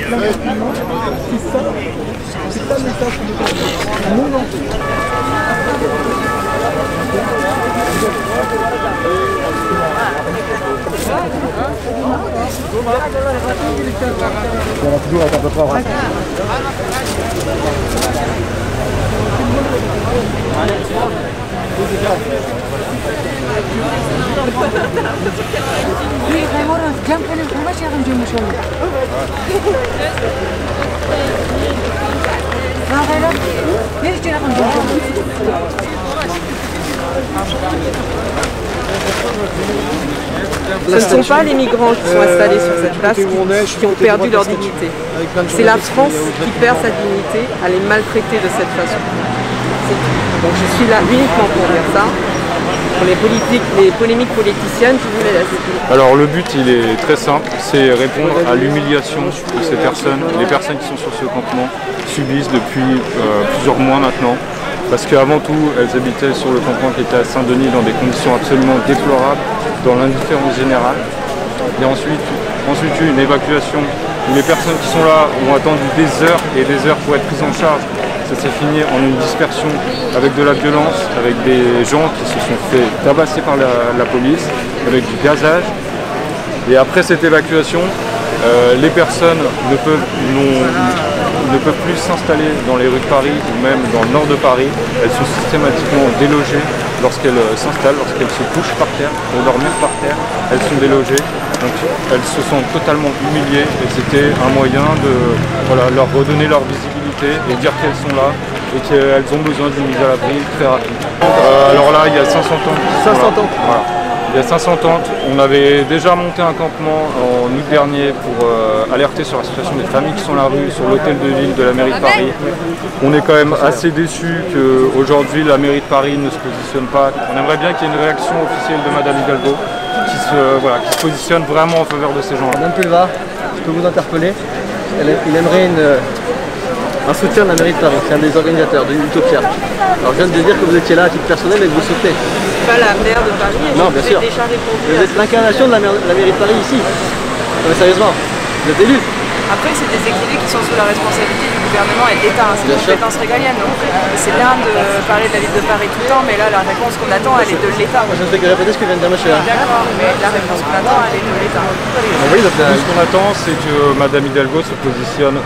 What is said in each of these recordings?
Toujours avec un peu fort. Ce ne sont pas les migrants qui sont installés sur cette place qui ont perdu leur dignité. C'est la France qui perd sa dignité à les maltraiter de cette façon. Donc je suis là uniquement pour dire ça. Pour les polémiques politiciennes, je vous les laisse. Alors le but il est très simple, c'est répondre à l'humiliation que ces personnes, les personnes qui sont sur ce campement subissent depuis plusieurs mois maintenant. Parce qu'avant tout, elles habitaient sur le campement qui était à Saint-Denis dans des conditions absolument déplorables, dans l'indifférence générale. Et ensuite eu une évacuation où les personnes qui sont là ont attendu des heures et des heures pour être prises en charge. Ça s'est fini en une dispersion avec de la violence, avec des gens qui se sont fait tabasser par la police, avec du gazage. Et après cette évacuation, les personnes ne peuvent plus s'installer dans les rues de Paris ou même dans le nord de Paris. Elles sont systématiquement délogées lorsqu'elles s'installent, lorsqu'elles se couchent par terre, pour dormir par terre, elles sont délogées. Donc elles se sentent totalement humiliées et c'était un moyen de leur redonner leur visibilité et dire qu'elles sont là et qu'elles ont besoin d'une mise à l'abri très rapide. Alors là, il y a 500 ans. 500 ans. Voilà. Il y a 500 tentes, on avait déjà monté un campement en août dernier pour alerter sur la situation des familles qui sont à la rue, sur l'hôtel de ville de la mairie de Paris. On est quand même assez déçus qu'aujourd'hui la mairie de Paris ne se positionne pas. On aimerait bien qu'il y ait une réaction officielle de Madame Hidalgo qui se positionne vraiment en faveur de ces gens-là. Madame Pulvar, je peux vous interpeller. Il aimerait un soutien de la mairie de Paris, c'est un des organisateurs de Utopia. Alors je viens de dire que vous étiez là à titre personnel et que vous soutenez. Pas la maire de Paris, et non, bien sûr. Déjà répondu. Vous êtes l'incarnation de la mairie de Paris ici. Non mais sérieusement, vous êtes élu. Après, c'est des équilibres qui sont sous la responsabilité du gouvernement et de l'État. C'est une compétence régalienne. Donc c'est bien de parler de la ville de Paris tout le temps, mais là, la réponse qu'on attend, elle est de l'État. Je ne fais que répéter ce que vient de dire monsieur. D'accord, mais la réponse qu'on attend, elle est de l'État. Oui, ce qu'on attend, c'est que Madame Hidalgo se positionne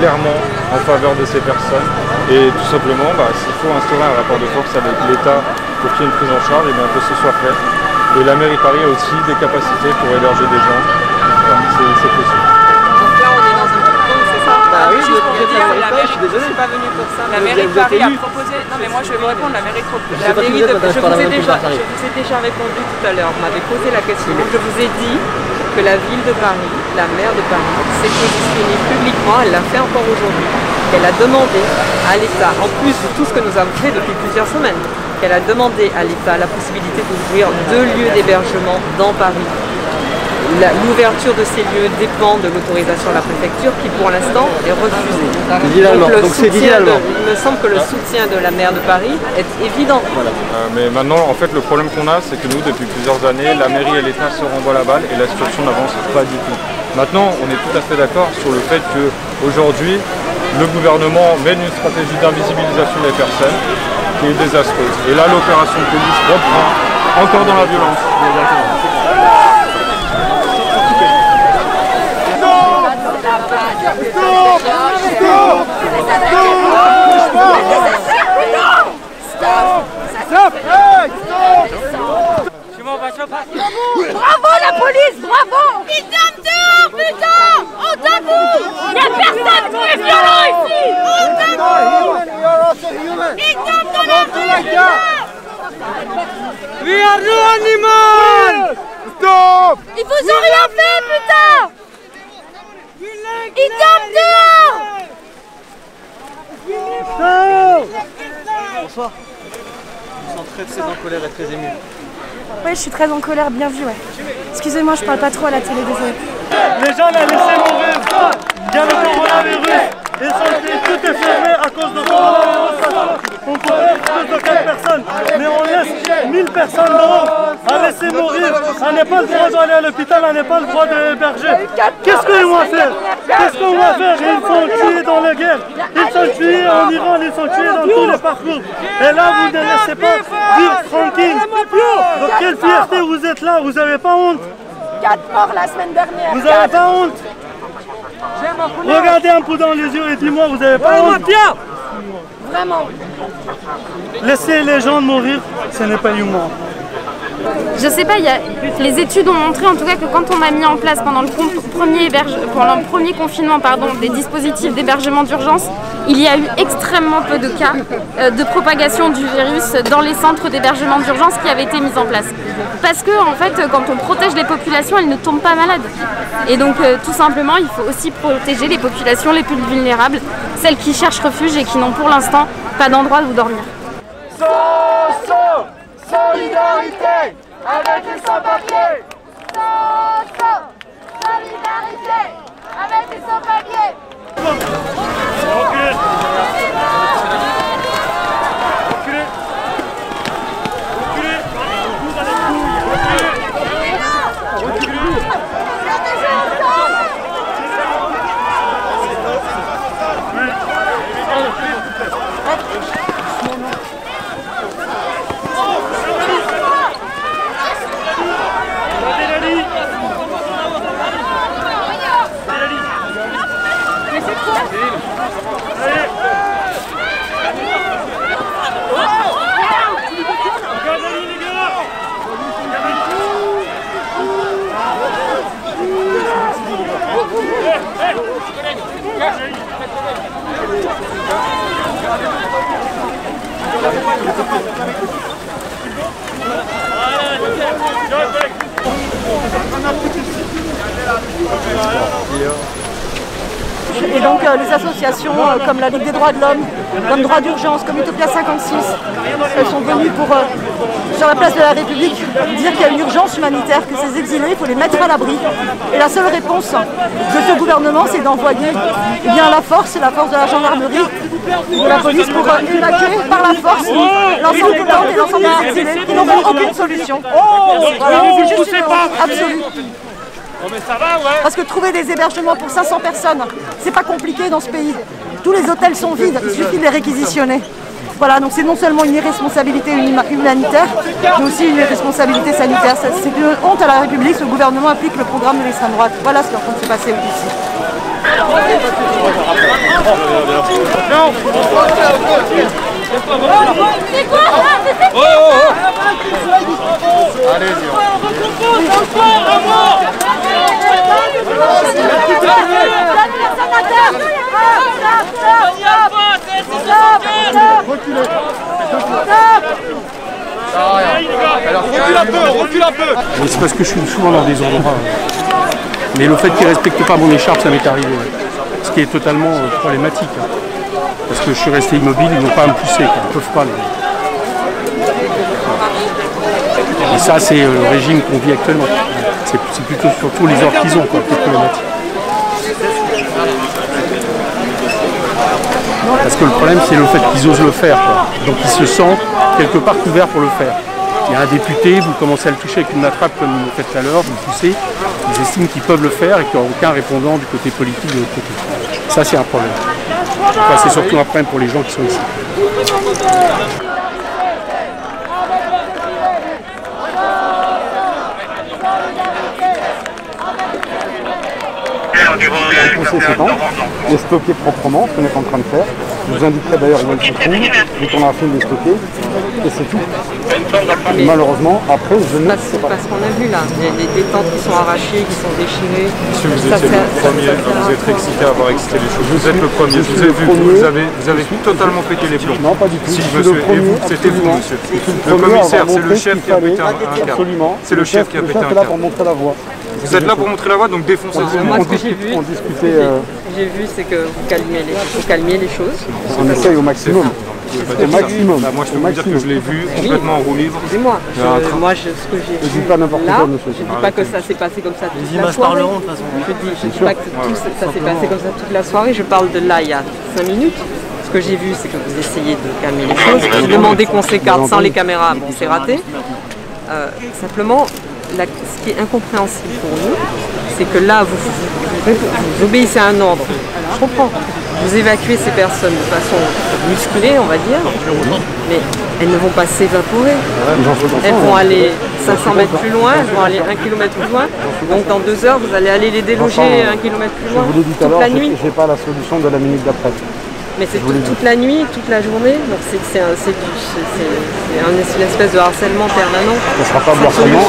clairement en faveur de ces personnes. Et tout simplement, s'il faut instaurer un rapport de force avec l'État pour qu'il y ait une prise en charge, et bien que ce soit fait. Et la mairie Paris a aussi des capacités pour héberger des gens. Voilà, c'est possible. Donc là, on est dans un petit point, c'est ça? Bah oui, juste pour vous dire, la mairie, je suis désolé. Je suis pas venue pour ça. La mairie de Paris a proposé. Non, mais moi, je vais vous répondre. La mairie de je vous ai déjà répondu tout à l'heure. Vous m'avez posé la question. Je vous ai dit que la ville de Paris, la maire de Paris, s'est positionnée publiquement, elle l'a fait encore aujourd'hui, qu'elle a demandé à l'État, en plus de tout ce que nous avons fait depuis plusieurs semaines, qu'elle a demandé à l'État la possibilité d'ouvrir 2 lieux d'hébergement dans Paris. L'ouverture de ces lieux dépend de l'autorisation de la préfecture qui pour l'instant est refusée. Il me semble que le soutien de la maire de Paris est évident. Voilà. Mais maintenant, en fait, le problème qu'on a, c'est que nous, depuis plusieurs années, la mairie et l'État se renvoient la balle et la situation n'avance pas du tout. Maintenant, on est tout à fait d'accord sur le fait qu'aujourd'hui, le gouvernement mène une stratégie d'invisibilisation des personnes qui est désastreuse. Et là, l'opération de police reprend encore dans la violence. Bravo la police, bravo! Ils dorment dehors, putain! On debout! Y'a personne qui est violent ici! On debout! Ils dorment dans la rue! We are no animals! Stop! Ils vous ont rien fait, putain! Ils dorment dehors! Bonsoir. Je me sens très en colère et très ému. Ouais, je suis très en colère, bien vu, ouais. Excusez-moi, je parle pas trop à la télé, désolé. Les gens l'ont laissé mourir. Il y a le coronavirus. Et santé, tout est fermé à cause de coronavirus. On connaît cause de 4 personnes, mais on laisse 1000 personnes dehors à laisser mourir. On n'a pas le droit d'aller à l'hôpital, on n'a pas le droit d'héberger. Qu'est-ce qu'on va faire? Qu'est-ce qu'on va faire? Ils sont tués dans la guerre, ils sont tués en Iran, ils sont tués dans tous les parcours. Et là, vous ne laissez pas vivre tranquille. Donc quelle fierté vous êtes là, vous n'avez pas honte? 4 morts la semaine dernière. Vous n'avez pas honte? Regardez un peu dans les yeux et dis-moi, vous n'avez pas honte? Vraiment. Laisser les gens mourir, ce n'est pas humain. Je sais pas, les études ont montré en tout cas que quand on a mis en place pendant le premier confinement des dispositifs d'hébergement d'urgence, il y a eu extrêmement peu de cas de propagation du virus dans les centres d'hébergement d'urgence qui avaient été mis en place. Parce que en fait, quand on protège les populations, elles ne tombent pas malades. Et donc tout simplement, il faut aussi protéger les populations les plus vulnérables, celles qui cherchent refuge et qui n'ont pour l'instant pas d'endroit où dormir. Solidarité avec les sans-papiers. Solidarité avec les sans-papiers. Et donc les associations comme la Ligue des droits de l'homme, comme Droit d'urgence, comme Utopia 56, elles sont venues sur la place de la République dire qu'il y a une urgence humanitaire, que ces exilés, il faut les mettre à l'abri. Et la seule réponse de ce gouvernement, c'est d'envoyer la force de la gendarmerie, de la police pour évacuer par la force l'ensemble des tentes et l'ensemble des exilés qui n'ont aucune solution. Voilà, c'est juste une honte absolue. Parce que trouver des hébergements pour 500 personnes, c'est pas compliqué dans ce pays. Tous les hôtels sont vides, il suffit de les réquisitionner. Voilà, donc c'est non seulement une irresponsabilité humanitaire, mais aussi une irresponsabilité sanitaire. C'est une honte à la République, ce gouvernement applique le programme de l'extrême droite. Voilà ce qui est en train de se passer ici. C'est quoi ça? Allez-y. Recule un peu. C'est parce que je suis souvent dans des endroits. Mais le fait qu'ils ne respectent pas mon écharpe, ça m'est arrivé. Ce qui est totalement problématique. Parce que je suis resté immobile, ils n'ont pas à me pousser, ils ne peuvent pas. Et ça, c'est le régime qu'on vit actuellement. C'est plutôt surtout les ordres qu'ils ont qui est problématique. Parce que le problème, c'est le fait qu'ils osent le faire. Donc ils se sentent quelque part couverts pour le faire. Il y a un député, vous commencez à le toucher avec une matraque comme vous le faites tout à l'heure, vous le poussez, ils estiment qu'ils peuvent le faire et qu'il n'y a aucun répondant du côté politique de l'autre côté. Ça, c'est un problème. Enfin, c'est surtout un problème pour les gens qui sont ici. Pousser ces tentes, les stocker proprement, ce qu'on est en train de faire. Je vous indiquerai d'ailleurs où elles se trouvent, dès qu'on aura fini de les stocker, et c'est tout. Et malheureusement, après, je ne sais pas. Parce qu'on a vu là, il y a des tentes qui sont arrachées, qui sont déchirées. Monsieur, vous étiez le premier, vous êtes excité à avoir excité les choses. Vous êtes le premier, je vous ai vu, vous avez totalement pété les plombs. Non, pas du tout. Si, monsieur, et vous, c'était vous, monsieur. Le commissaire, c'est le chef qui a pété un câble. Absolument. C'est le chef qui a pété un câble. Là pour montrer la voie. Vous êtes là pour montrer la voie, donc défoncez. Moi, ce que j'ai vu, j'ai vu, c'est que vous calmiez les choses. On essaye au maximum. Au maximum. Moi, je peux vous dire que je l'ai vu complètement en roue libre. Excusez-moi, ce que j'ai vu là, je ne dis pas que ça s'est passé comme ça toute la soirée. Je ne dis pas que ça s'est passé comme ça toute la soirée, je parle de là il y a 5 minutes. que j'ai vu, c'est que vous essayez de calmer les choses. Vous demandez qu'on s'écarte sans les caméras, bon, c'est raté. Simplement, ce qui est incompréhensible pour nous, c'est que là, vous obéissez à un ordre. Je comprends. Vous évacuez ces personnes de façon musculée, on va dire, mais elles ne vont pas s'évaporer. Elles vont aller 500 mètres plus loin, elles vont aller 1 km plus loin. Donc dans 2 heures, vous allez aller les déloger 1 km plus loin. Je vous l'ai dit tout à l'heure, je n'ai pas la solution de la minute d'après. Mais c'est toute la nuit, toute la journée, donc c'est une espèce de harcèlement permanent. Ce ne sera pas de harcèlement.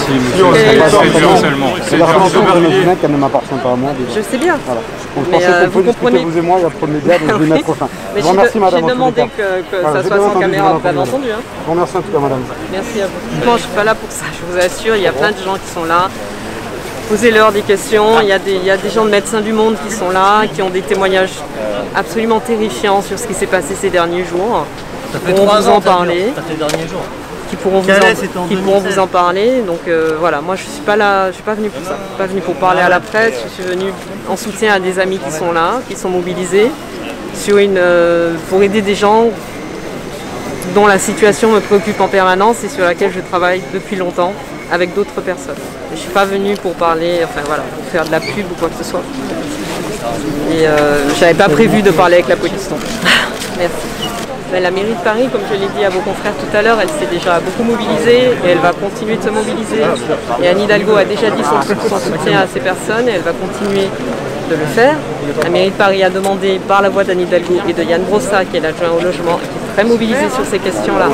C'est du harcèlement. C'est la relation de Medina qu'elle ne m'appartient pas à moi. Je sais bien. Voilà. On pensait qu'on peut discuter vous et moi, il y a trop de médias, donc je vais mettre au fin. Mais je vous remercie madame. J'ai demandé que ça soit sans caméra, vous avez entendu. Je vous remercie en tout cas madame. Merci à vous. Moi je ne suis pas là pour ça, je vous assure, il y a plein de gens qui sont là. Posez-leur des questions, il y a des gens de Médecins du Monde qui sont là, qui ont des témoignages absolument terrifiants sur ce qui s'est passé ces derniers jours. Ça fait 3 ans, qui pourront vous en parler. Donc voilà, moi je suis pas là, je suis pas venue pour ça. Je suis pas venue pour parler à la presse, je suis venue en soutien à des amis qui sont là, qui sont mobilisés, pour aider des gens dont la situation me préoccupe en permanence et sur laquelle je travaille depuis longtemps avec d'autres personnes. Je ne suis pas venue pour parler, enfin voilà, pour faire de la pub ou quoi que ce soit. Et je n'avais pas prévu de parler avec la police. Donc. Merci. Mais la mairie de Paris, comme je l'ai dit à vos confrères tout à l'heure, elle s'est déjà beaucoup mobilisée et elle va continuer de se mobiliser. Et Anne Hidalgo a déjà dit son soutien à ces personnes et elle va continuer de le faire. La mairie de Paris a demandé par la voix d'Anne Hidalgo et de Yann Brossa, qui est l'adjoint au logement, qui est très mobilisé sur ces questions-là.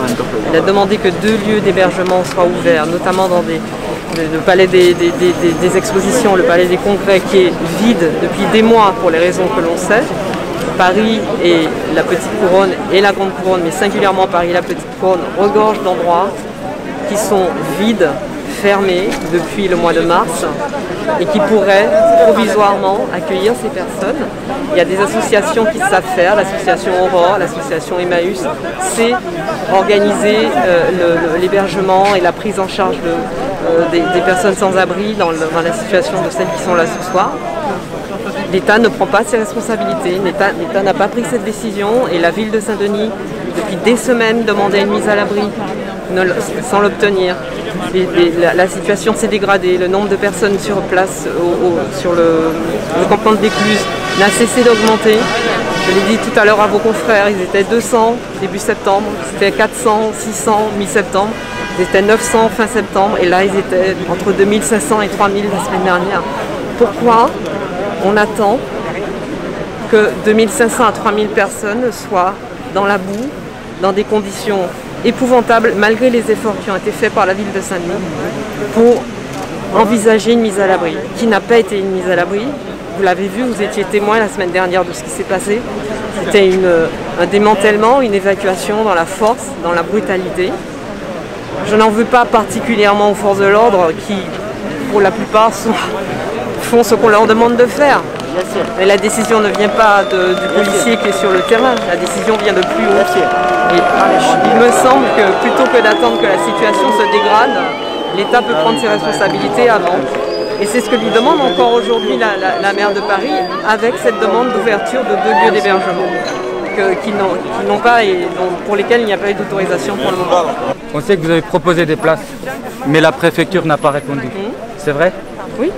Elle a demandé que 2 lieux d'hébergement soient ouverts, notamment dans le palais des expositions, le palais des congrès qui est vide depuis des mois pour les raisons que l'on sait. Paris et la Petite Couronne et la Grande Couronne, mais singulièrement Paris et la Petite Couronne, regorgent d'endroits qui sont vides, fermés depuis le mois de mars et qui pourraient provisoirement accueillir ces personnes. Il y a des associations qui savent faire, l'association Aurore, l'association Emmaüs, c'est organiser l'hébergement et la prise en charge des personnes sans abri dans la situation de celles qui sont là ce soir. L'État ne prend pas ses responsabilités, l'État n'a pas pris cette décision et la ville de Saint-Denis, depuis des semaines, demandait une mise à l'abri sans l'obtenir. La situation s'est dégradée, le nombre de personnes sur place sur le campement de l'Écluse n'a cessé d'augmenter. Je l'ai dit tout à l'heure à vos confrères, ils étaient 200 début septembre, c'était 400, 600 mi-septembre, ils étaient 900 fin septembre et là ils étaient entre 2500 et 3000 la semaine dernière. Pourquoi on attend que 2500 à 3000 personnes soient dans la boue, dans des conditions épouvantables, malgré les efforts qui ont été faits par la ville de Saint-Denis, pour envisager une mise à l'abri, qui n'a pas été une mise à l'abri. Vous l'avez vu, vous étiez témoin la semaine dernière de ce qui s'est passé. C'était un démantèlement, une évacuation dans la force, dans la brutalité. Je n'en veux pas particulièrement aux forces de l'ordre qui, pour la plupart, font ce qu'on leur demande de faire. Mais la décision ne vient pas du policier qui est sur le terrain, la décision vient de plus haut. Et il me semble que plutôt que d'attendre que la situation se dégrade, l'État peut prendre ses responsabilités avant. Et c'est ce que lui demande encore aujourd'hui la maire de Paris, avec cette demande d'ouverture de 2 lieux d'hébergement qui n'ont pas et pour lesquels il n'y a pas eu d'autorisation pour le moment. On sait que vous avez proposé des places, mais la préfecture n'a pas répondu. C'est vrai? Oui.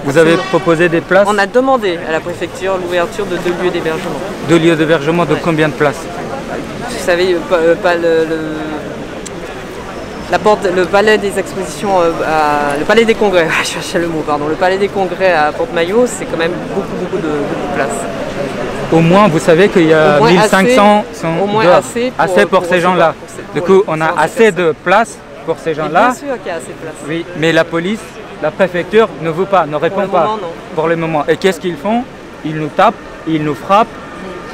Vous avez proposé des places? On a demandé à la préfecture l'ouverture de 2 lieux d'hébergement. 2 lieux d'hébergement de combien de places? Vous savez, le palais des expositions, le palais des congrès, je cherchais le mot, pardon, le palais des congrès à Porte-Maillot, c'est quand même beaucoup de places. Au moins, vous savez qu'il y a 1500 assez pour ces gens-là. Du coup, on a assez de places pour ces gens-là. Bien sûr qu'il y a assez de places. Oui, mais la police, la préfecture ne veut pas, ne répond pas pour le moment. Et qu'est-ce qu'ils font? Ils nous tapent, ils nous frappent,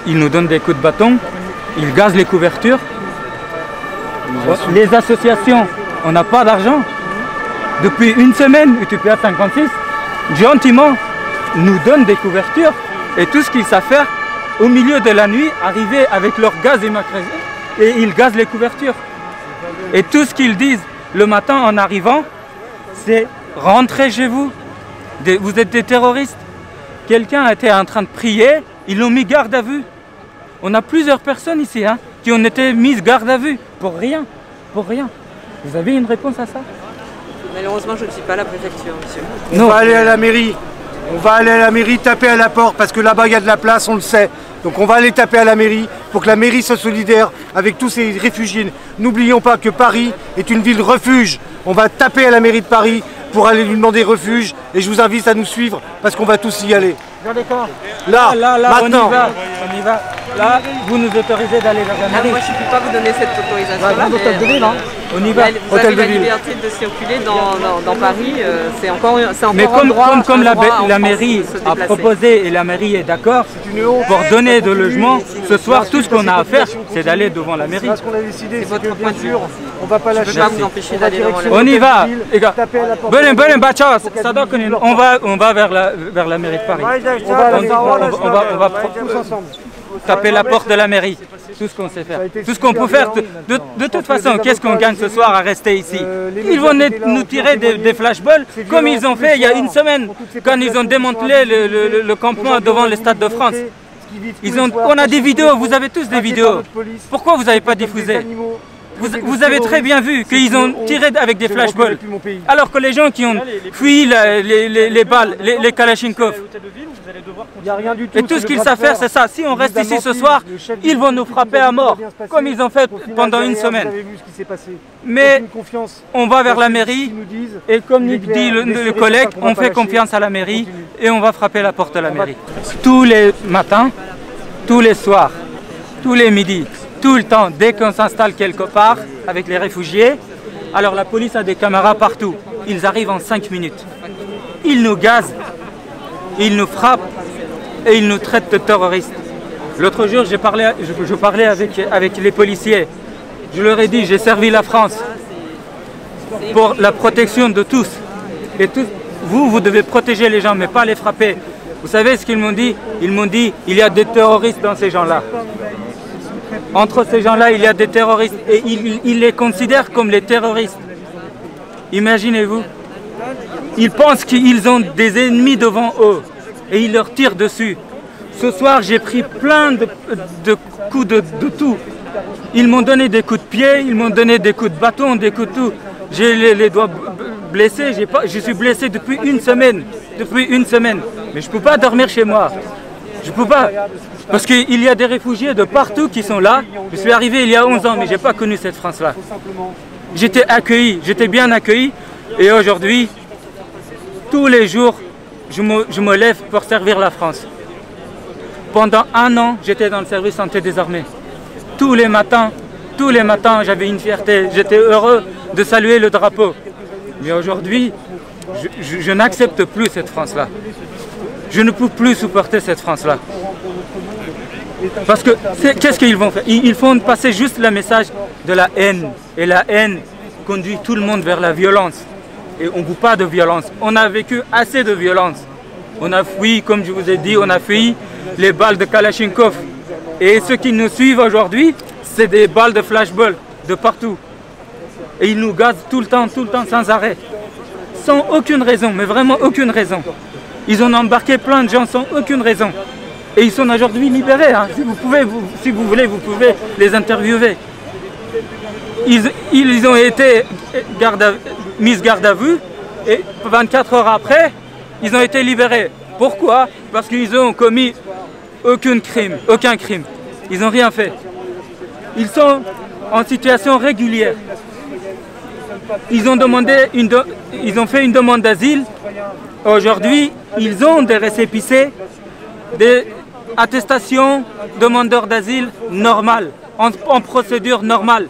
ils nous donnent des coups de bâton, ils gazent les couvertures. Les associations, on n'a pas d'argent. Depuis une semaine, UTPA 56, gentiment, nous donnent des couvertures et tout ce qu'ils savent faire, au milieu de la nuit, arriver avec leur gaz hémocratique et ils gazent les couvertures. Et tout ce qu'ils disent le matin en arrivant, c'est rentrez chez vous. Vous êtes des terroristes. Quelqu'un était en train de prier, ils l'ont mis garde à vue. On a plusieurs personnes ici hein, qui ont été mises garde à vue pour rien. Pour rien. Vous avez une réponse à ça? Malheureusement, je ne suis pas à la préfecture, monsieur. On va aller à la mairie. On va aller à la mairie taper à la porte parce que là-bas il y a de la place, on le sait. Donc on va aller taper à la mairie pour que la mairie soit solidaire avec tous ces réfugiés. N'oublions pas que Paris est une ville refuge. On va taper à la mairie de Paris pour aller lui demander refuge et je vous invite à nous suivre parce qu'on va tous y aller. Là, maintenant. On y va. Là, vous nous autorisez d'aller vers la mairie. Moi, je ne peux pas vous donner cette autorisation-là. On y va. Vous avez la liberté de circuler dans Paris. C'est encore mais comme la mairie a proposé et la mairie est d'accord pour donner de logement, ce soir, tout ce qu'on a à faire, c'est d'aller devant la mairie. Ce qu'on a décidé, c'est votre point de vue. On va pas lâcher. Je ne peux pas vous empêcher d'aller devant la mairie. On y va, les gars. On va vers la mairie de Paris. On va tous ensemble taper la porte de la mairie. Tout ce qu'on sait faire. Tout ce qu'on peut faire. De toute façon, qu'est-ce qu'on gagne ce soir à rester ici? Ils vont nous tirer des flashballs comme ils ont fait il y a une semaine quand ils ont démantelé le campement devant le Stade de France. On a des vidéos, vous avez tous des vidéos. Pourquoi vous n'avez pas diffusé? Vous avez très bien vu qu'ils ont tiré avec des flashballs. Alors que les gens qui ont fui les balles, les Kalachnikov, et tout ce qu'ils savent faire, c'est ça. Si on reste ici ce soir, ils vont nous frapper à mort, comme ils ont fait pendant une semaine. Mais on va vers la mairie, et comme dit le collègue, on fait confiance à la mairie, et on va frapper la porte de la mairie. Tous les matins, tous les soirs, tous les midis, tout le temps, dès qu'on s'installe quelque part avec les réfugiés, alors la police a des caméras partout. Ils arrivent en 5 minutes. Ils nous gazent, ils nous frappent et ils nous traitent de terroristes. L'autre jour, je parlais avec les policiers. Je leur ai dit, j'ai servi la France pour la protection de tous. Et vous devez protéger les gens, mais pas les frapper. Vous savez ce qu'ils m'ont dit? Ils m'ont dit, il y a des terroristes dans ces gens-là. Entre ces gens-là, il y a des terroristes et ils les considèrent comme les terroristes. Imaginez-vous. Ils pensent qu'ils ont des ennemis devant eux et ils leur tirent dessus. Ce soir, j'ai pris plein de coups de tout. Ils m'ont donné des coups de pied, ils m'ont donné des coups de bâton, des coups de tout. J'ai les doigts blessés, je suis blessé depuis une semaine. Mais je ne peux pas dormir chez moi. Je ne peux pas. Parce qu'il y a des réfugiés de partout qui sont là. Je suis arrivé il y a 11 ans, mais je n'ai pas connu cette France-là. J'étais accueilli, j'étais bien accueilli. Et aujourd'hui, tous les jours, je me lève pour servir la France. Pendant 1 an, j'étais dans le service santé des armées. Tous les matins, j'avais une fierté. J'étais heureux de saluer le drapeau. Mais aujourd'hui, je n'accepte plus cette France-là. Je ne peux plus supporter cette France-là. Parce que qu'est-ce qu'ils vont faire? Ils font passer juste le message de la haine. Et la haine conduit tout le monde vers la violence. Et on ne veut pas de violence. On a vécu assez de violence. On a fui, comme je vous ai dit, on a fui les balles de Kalachnikov. Et ceux qui nous suivent aujourd'hui, c'est des balles de flashball de partout. Et ils nous gazent tout le temps, sans arrêt. Sans aucune raison, mais vraiment aucune raison. Ils ont embarqué plein de gens sans aucune raison. Et ils sont aujourd'hui libérés. Hein. Si vous voulez, vous pouvez les interviewer. Ils ont été mis garde à vue et 24 heures après, ils ont été libérés. Pourquoi? Parce qu'ils ont commis aucun crime. Ils n'ont rien fait. Ils sont en situation régulière. Ils ont fait une demande d'asile. Aujourd'hui, ils ont des récépissés, des attestations demandeurs d'asile normales, en procédure normale.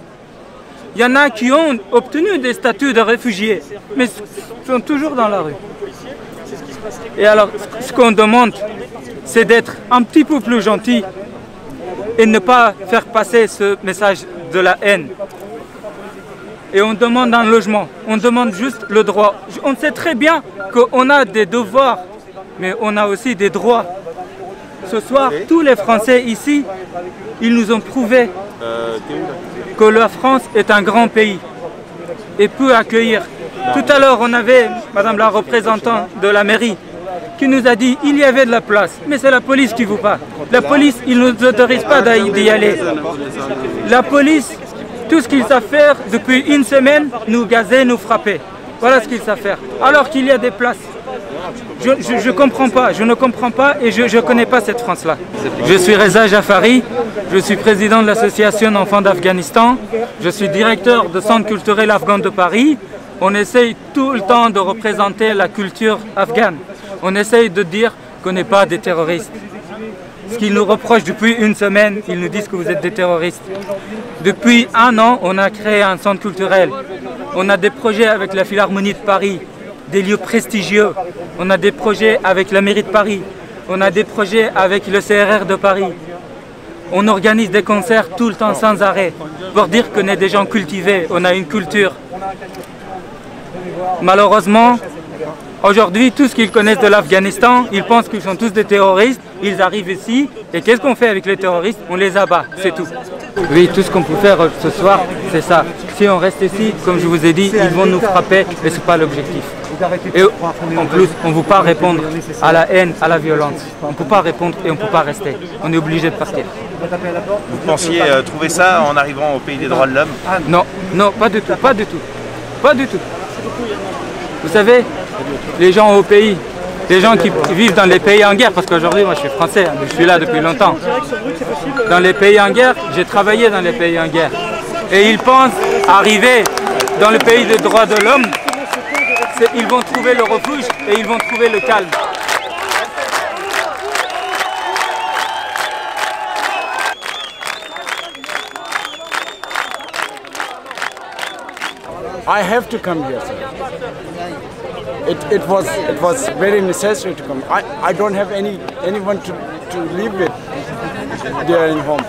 Il y en a qui ont obtenu des statuts de réfugiés, mais sont toujours dans la rue. Et alors, ce qu'on demande, c'est d'être un petit peu plus gentil et ne pas faire passer ce message de la haine. Et on demande un logement, on demande juste le droit. On sait très bien qu'on a des devoirs, mais on a aussi des droits. Ce soir, tous les Français ici, ils nous ont prouvé que la France est un grand pays et peut accueillir. Tout à l'heure, on avait, Madame la représentante de la mairie, qui nous a dit qu'il y avait de la place. Mais c'est la police qui vous parle. La police, ils ne nous autorisent pas d'y aller. La police, tout ce qu'ils savent faire depuis une semaine, nous gazer, nous frapper. Voilà ce qu'ils savent faire. Alors qu'il y a des places. Je ne comprends pas, je ne comprends pas et je ne connais pas cette France-là. Je suis Reza Jafari, je suis président de l'association Enfants d'Afghanistan, je suis directeur du Centre culturel afghan de Paris. On essaye tout le temps de représenter la culture afghane. On essaye de dire qu'on n'est pas des terroristes. Ce qu'ils nous reprochent depuis une semaine, ils nous disent que vous êtes des terroristes. Depuis un an, on a créé un centre culturel. On a des projets avec la Philharmonie de Paris, des lieux prestigieux. On a des projets avec la mairie de Paris. On a des projets avec le CRR de Paris. On organise des concerts tout le temps sans arrêt pour dire qu'on est des gens cultivés, on a une culture. Malheureusement, aujourd'hui, tout ce qu'ils connaissent de l'Afghanistan, ils pensent qu'ils sont tous des terroristes. Ils arrivent ici et qu'est-ce qu'on fait avec les terroristes? On les abat, c'est tout. Oui, tout ce qu'on peut faire ce soir, c'est ça. Si on reste ici, comme je vous ai dit, ils vont nous frapper et ce n'est pas l'objectif. Et en plus, on ne veut pas répondre à la haine, à la violence. On ne peut pas répondre et on ne peut pas rester. On est obligé de partir. Vous pensiez trouver ça en arrivant au pays des droits de l'homme? Non, non, pas du tout, pas du tout. Pas du tout. Vous savez, les gens au pays, les gens qui vivent dans les pays en guerre, parce qu'aujourd'hui, moi je suis français, je suis là depuis longtemps. Dans les pays en guerre, j'ai travaillé dans les pays en guerre. Et ils pensent arriver dans le pays des droits de l'homme, ils vont trouver le refuge et ils vont trouver le calme. I have to come here, sir. It was very necessary to come. I don't have anyone to live with there in home.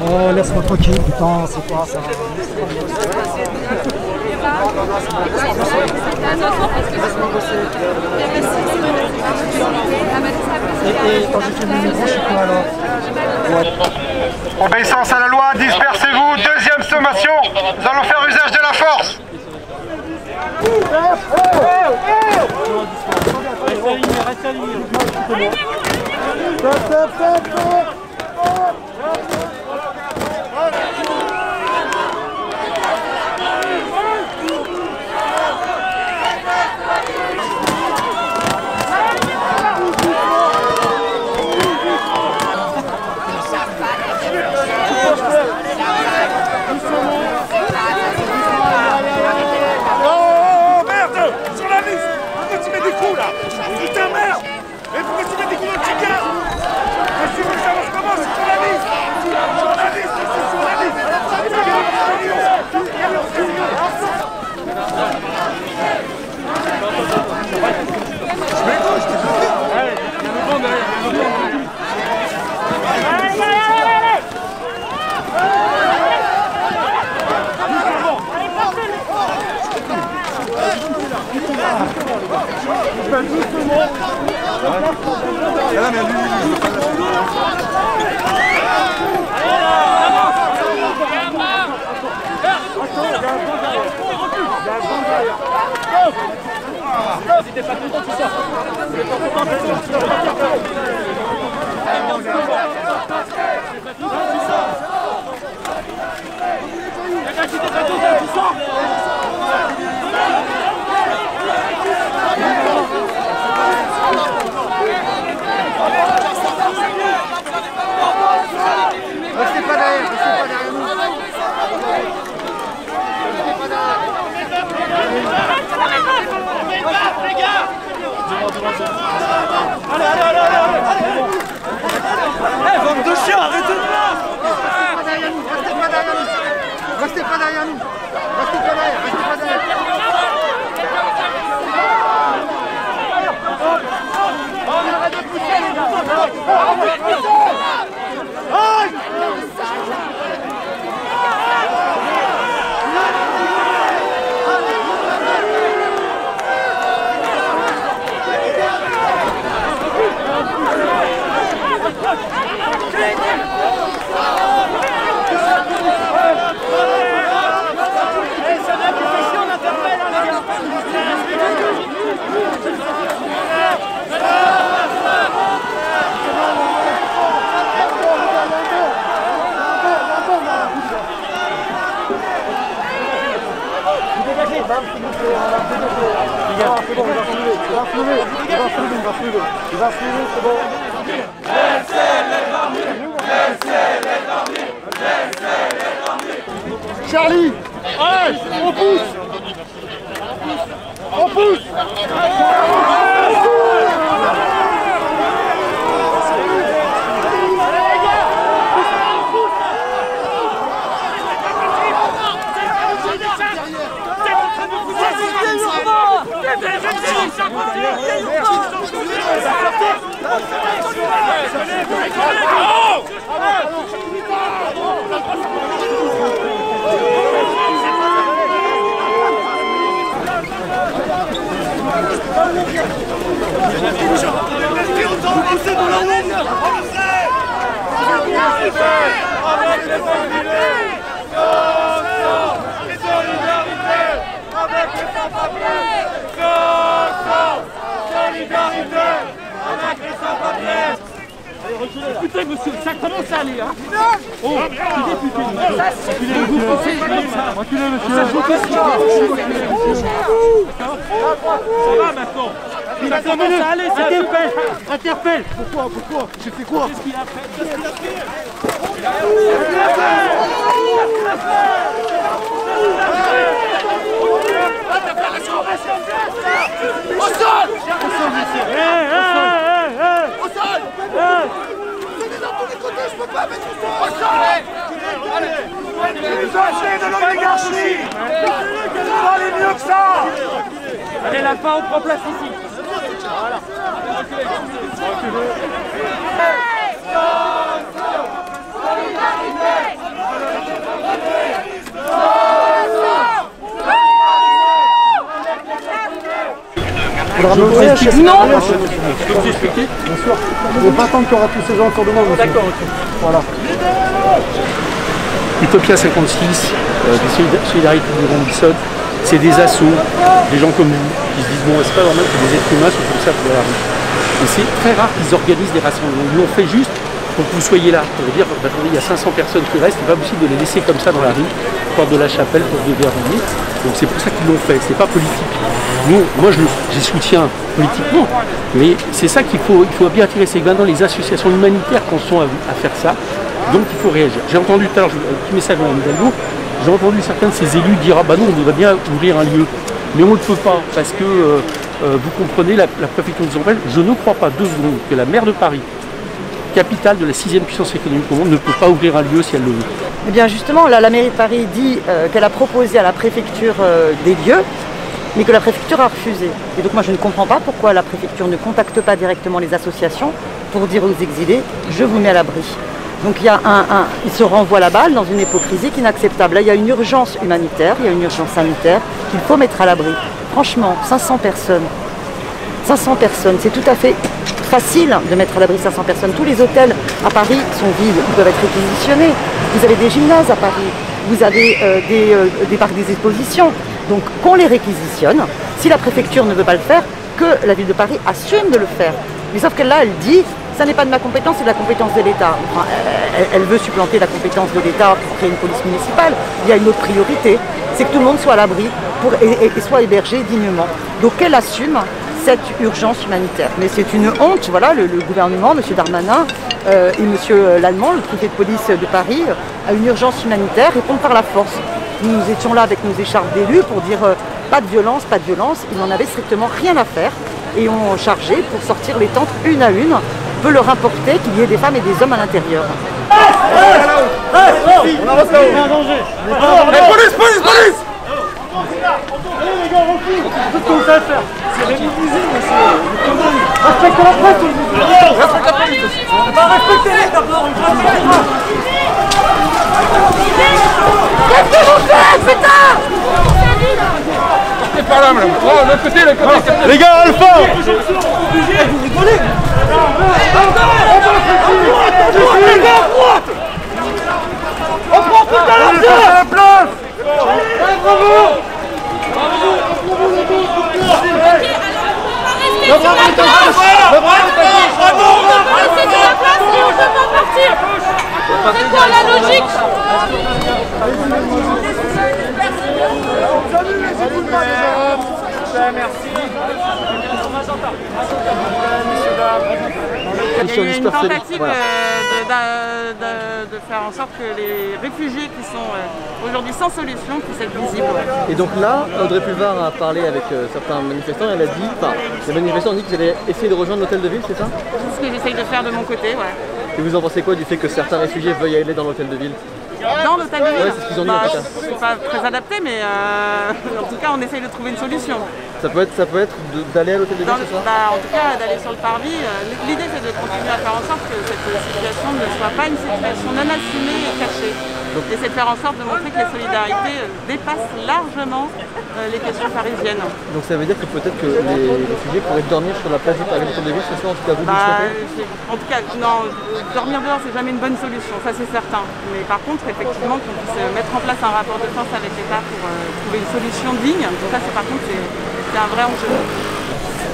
Oh, laisse-moi tranquille, putain, c'est quoi ça? Et quand j'ai fait mon micro, je suis quoi alors? Obéissance à la loi, dispersez-vous. Deuxième sommation, nous allons faire usage de la force. Reste aligné. Oh merde, sur la liste. Pourquoi tu mets des coups là? Putain merde. Et pourquoi tu mets des coups dans le chicken? Si vous voulez savoir comment, c'est sur la liste. Sur la liste, c'est sur la liste. Si t'es pas content, tu sors. Si t'es pas content, tu sors. Si t'es pas content, tu sors. Restez pas derrière, restez pas derrière nous. Les gars! Allez, allez, allez, allez! Eh, bande de chiens, arrêtez de là! Restez pas derrière nous! Restez pas derrière nous! Restez pas derrière, restez pas derrière! Arrête de pousser, les gars! Arrête de pousser! Ça vient du péché, on interpelle, les gars! c'est bon. Charlie, allez, on pousse. On pousse. Écoutez, monsieur, ça commence à aller, hein. Oh, reculez, monsieur. Ça va maintenant. Ça commence à aller, ça interpelle. Pourquoi? J'ai fait quoi? Qu'est-ce qu'il a fait? Au sol! Au sol! Je peux pas mettre au sol! Allez! Vous achetez de l'oligarchie! Vous allez mieux que ça! Allez, la fin, on prend place ici. Voilà. Non, bien sûr. On ne veut pas attendre qu'il y aura tous ces gens autour de moi. D'accord, ok. Voilà. Utopia 56, Solidarité du Rambisson, c'est des assos, des gens comme vous, qui se disent bon, c'est pas normal que des êtres humains soient comme ça pour la rue. Et c'est très rare qu'ils organisent des rassemblements. Ils l'ont fait juste pour que vous soyez là, pour dire attendez, il y a 500 personnes qui restent, c'est pas possible de les laisser comme ça dans la rue, porte de la Chapelle, porte de Verviers. Donc c'est pour ça qu'ils l'ont fait, c'est pas politique. Nous, moi j'y soutiens politiquement, mais c'est ça qu'il faut bien attirer, c'est que maintenant les associations humanitaires qu'on sont à faire ça, donc il faut réagir. J'ai entendu tout à l'heure, un petit message à Hidalgo, j'ai entendu certains de ces élus dire ah bah non, on voudrait bien ouvrir un lieu, mais on ne peut pas, parce que vous comprenez, la préfecture nous empêche. Je ne crois pas 2 secondes que la maire de Paris, capitale de la 6e puissance économique au monde, ne peut pas ouvrir un lieu si elle le veut. Eh bien justement, là, la mairie de Paris dit qu'elle a proposé à la préfecture des lieux, mais que la préfecture a refusé. Et donc moi je ne comprends pas pourquoi la préfecture ne contacte pas directement les associations pour dire aux exilés « je vous mets à l'abri ». Donc il se renvoie la balle dans une hypocrisie qui est inacceptable. Là il y a une urgence humanitaire, il y a une urgence sanitaire qu'il faut mettre à l'abri. Franchement, 500 personnes, c'est tout à fait facile de mettre à l'abri 500 personnes. Tous les hôtels à Paris sont vides, ils peuvent être réquisitionnés. Vous avez des gymnases à Paris, vous avez des parcs des expositions. Donc qu'on les réquisitionne, si la préfecture ne veut pas le faire, que la ville de Paris assume de le faire. Mais sauf que là, elle dit, ça n'est pas de ma compétence, c'est de la compétence de l'État. Enfin, elle veut supplanter la compétence de l'État pour créer une police municipale. Il y a une autre priorité, c'est que tout le monde soit à l'abri et soit hébergé dignement. Donc elle assume cette urgence humanitaire. Mais c'est une honte, voilà, le gouvernement, M. Darmanin et M. Lallemand, le préfet de police de Paris, a une urgence humanitaire, répondent par la force. Nous étions là avec nos écharpes d'élus pour dire pas de violence, ils n'en avaient strictement rien à faire et ont chargé pour sortir les tentes une à une, peut leur importer qu'il y ait des femmes et des hommes à l'intérieur. Police! Les gars, refuse! Tout ce qu'on sait faire, c'est réviser, mais c'est... Respecte la presse, respecte la police aussi. Respectez-les d'abord, une fois. Qu'est-ce que vous faites, putain? Partez par là, madame. Oh, le côté. Les gars, Alpha! Vous rigolez? On prend tout à l'heure! place! Bravo! C'est quoi la logique? Merci. Il y a eu une tentative de faire en sorte que les réfugiés qui sont aujourd'hui sans solution puissent être visibles. Et donc là, Audrey Pulvar a parlé avec certains manifestants, elle a dit, enfin, les manifestants ont dit qu'ils allaient essayer de rejoindre l'hôtel de ville, c'est ça? C'est ce que j'essaye de faire de mon côté, ouais. Et vous en pensez quoi du fait que certains réfugiés veuillent aller dans l'hôtel de ville? Dans l'hôtel de ville? Ouais, c'est ce qu'ils ont dit en tout cas. C'est pas très adapté, mais en tout cas, on essaye de trouver une solution. Ça peut être d'aller à l'hôtel de ville ce soir? En tout cas, d'aller sur le parvis. L'idée, c'est de continuer à faire en sorte que cette situation ne soit pas une situation non assumée et cachée. Et c'est de faire en sorte de montrer que la solidarité dépasse largement les questions parisiennes. Donc ça veut dire que peut-être que les réfugiés pourraient dormir sur la place du Paris de ville ce soir, en tout cas vous le souhaitez? En tout cas, non, dormir dehors c'est jamais une bonne solution, ça c'est certain. Mais par contre, effectivement, qu'on puisse mettre en place un rapport de force avec l'État pour trouver une solution digne, ça c'est par contre c'est un vrai enjeu.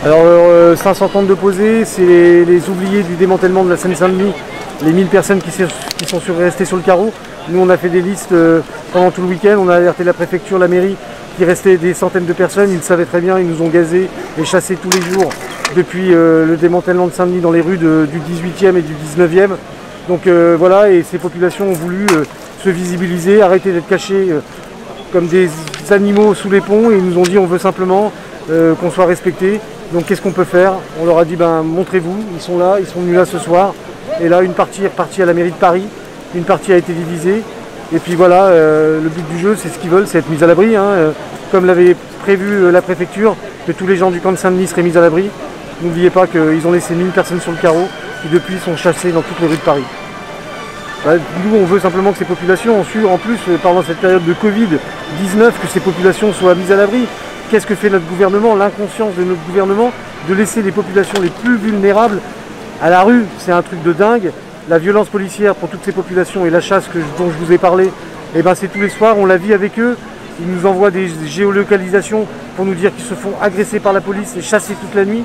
Alors 500 tentes de posées, c'est les oubliés du démantèlement de la Seine-Saint-Denis, les 1000 personnes qui sont restées sur le carreau. Nous on a fait des listes pendant tout le week-end, on a alerté la préfecture, la mairie, qui restait des centaines de personnes, ils le savaient très bien, ils nous ont gazés et chassés tous les jours depuis le démantèlement de Saint-Denis dans les rues du 18e et du 19e. Donc voilà, et ces populations ont voulu se visibiliser, arrêter d'être cachées comme des animaux sous les ponts, et ils nous ont dit on veut simplement qu'on soit respecté. Donc qu'est-ce qu'on peut faire? On leur a dit ben montrez-vous, ils sont là, ils sont venus là ce soir. Et là une partie est repartie à la mairie de Paris, une partie a été divisée. Et puis voilà, le but du jeu c'est ce qu'ils veulent, c'est être mis à l'abri, comme l'avait prévu la préfecture, que tous les gens du camp de Saint-Denis seraient mis à l'abri. N'oubliez pas qu'ils ont laissé 1000 personnes sur le carreau, qui depuis sont chassées dans toutes les rues de Paris. Nous on veut simplement que ces populations, en plus pendant cette période de Covid-19, que ces populations soient mises à l'abri. Qu'est-ce que fait notre gouvernement? L'inconscience de notre gouvernement de laisser les populations les plus vulnérables à la rue, c'est un truc de dingue. La violence policière pour toutes ces populations et la chasse dont je vous ai parlé, eh ben, c'est tous les soirs, on la vit avec eux. Ils nous envoient des géolocalisations pour nous dire qu'ils se font agresser par la police et chasser toute la nuit.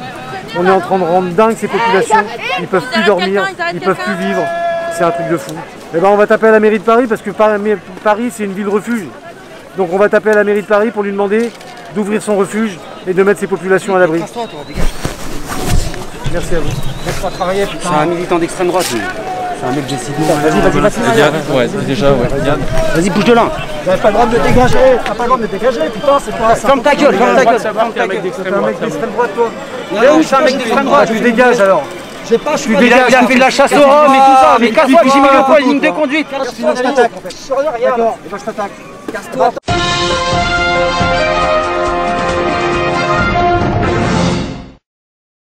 On est en train de rendre dingue ces populations, ils ne peuvent plus dormir, ils ne peuvent plus vivre. C'est un truc de fou. Eh ben, on va taper à la mairie de Paris parce que Paris c'est une ville refuge. Donc on va taper à la mairie de Paris pour lui demander d'ouvrir son refuge et de mettre ses populations à l'abri. Merci à vous. Laisse-moi travailler, putain. C'est un militant d'extrême droite. C'est un mec Jessie. Vas-y. Ouais, déjà, ouais. Vas-y, bouge de là. T'as pas le droit de te dégager. T'as pas le droit de te dégager, putain, c'est pas ça. Ferme ta gueule, ferme ta gueule. C'est un mec d'extrême droite, toi. C'est un mec d'extrême droite. Tu dégages alors. J'ai pas, il a fait de la chasse aux hommes et tout ça. Mais casse-toi, j'ai mis le point, ligne de conduite. Sinon je t'attaque en fait. D'accord, je t'attaque. Casse-toi.